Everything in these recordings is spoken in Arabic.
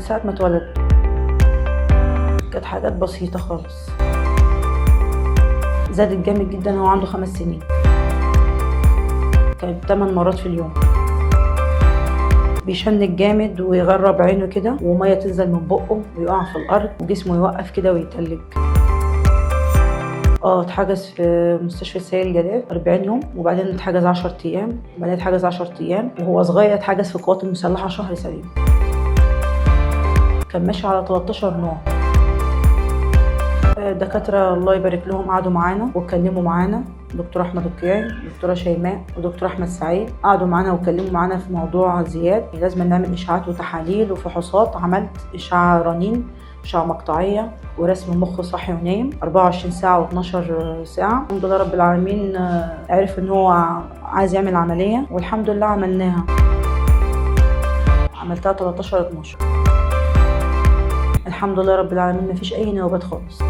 ساعة ما اتولد كانت حاجات بسيطة خالص، زادت جامد جدا. هو عنده 5 سنين، كانت 8 مرات في اليوم. بيشنج جامد ويغرب عينه كده، ومية تنزل من بقه ويقع في الأرض وجسمه يوقف كده ويتلج. اتحجز في مستشفى السيد جلال 40 يوم، وبعدين اتحجز 10 أيام، وبعدين اتحجز 10 أيام. وهو صغير اتحجز في القوات المسلحة شهر سليم. كان ماشي على 13 نوع. دكاترة الله يبارك لهم قعدوا معانا واتكلموا معانا، دكتور احمد القيعي، دكتوره شيماء، ودكتور احمد سعيد، قعدوا معانا واتكلموا معانا في موضوع زياد. لازم نعمل اشاعات وتحاليل وفحوصات. عملت اشعه رنين، اشعه مقطعيه، ورسم مخ صاحي ونايم 24 ساعه و12 ساعه. الحمد لله رب العالمين عرف ان هو عايز يعمل عمليه، والحمد لله عملناها. عملتها 13/12. الحمد لله رب العالمين مفيش اي نوبات خالص.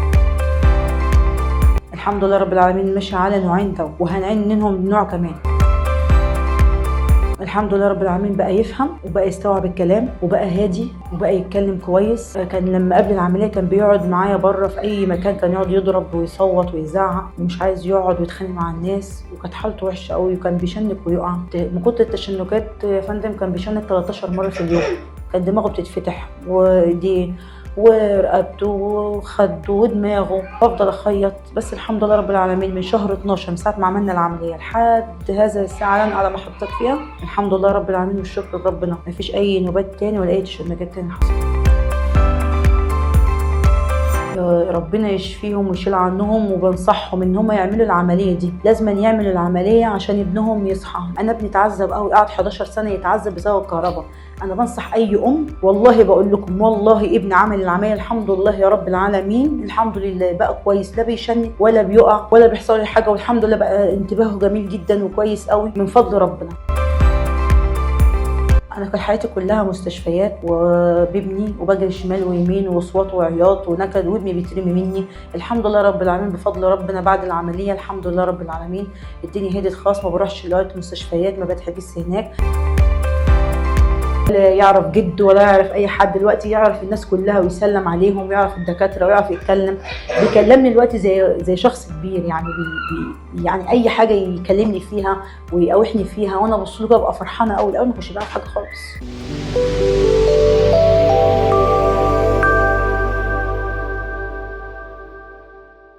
الحمد لله رب العالمين ماشي على نوعين تو، وهنعين منهم نوع كمان. الحمد لله رب العالمين بقى يفهم وبقى يستوعب الكلام وبقى هادي وبقى يتكلم كويس. كان لما قبل العمليه كان بيقعد معايا بره في اي مكان، كان يقعد يضرب ويصوت ويزعق ومش عايز يقعد ويتخانق مع الناس، وكانت حالته وحشه قوي وكان بيشنك ويقع. من كتر التشنكات يا فندم كان بيشنك 13 مره في اليوم. كان دماغه بتتفتح وايديه ورقبته وخده ودماغه، بفضل اخيط. بس الحمد لله رب العالمين من شهر 12 من ساعه ما عملنا العمليه لحد هذا الساعه اللي انا على ما حطيت فيها، الحمد لله رب العالمين والشكر لربنا، مفيش اي نوبات تاني ولا اي تشنجات تاني حصلت. ربنا يشفيهم ويشيل عنهم، وبنصحهم ان هم يعملوا العمليه دي. لازم يعملوا العمليه عشان ابنهم يصحى. انا ابني اتعذب قوي، قعد 11 سنه يتعذب بسبب الكهرباء. انا بنصح اي ام، والله بقول لكم والله ابني عمل العمليه الحمد لله يا رب العالمين، الحمد لله بقى كويس، لا بيشنك ولا بيقع ولا بيحصل له حاجه، والحمد لله بقى انتباهه جميل جدا وكويس قوي من فضل ربنا. انا كان حياتي كلها مستشفيات وببني وبجري شمال ويمين واصوات وعياط ونكد، وابني بيترمي مني. الحمد لله رب العالمين بفضل ربنا بعد العمليه الحمد لله رب العالمين الدنيا هدت خالص، ما بروحش لغايه مستشفيات، ما بتحجزش هناك. لا يعرف جد ولا يعرف اي حد، دلوقتي يعرف الناس كلها ويسلم عليهم ويعرف الدكاتره ويعرف يتكلم. بيكلمني دلوقتي زي شخص كبير، يعني يعني اي حاجه يكلمني فيها ويقاوحني فيها وانا ابص له ببقى فرحانه قوي. الاول ما كنتش بعرف حاجه خالص.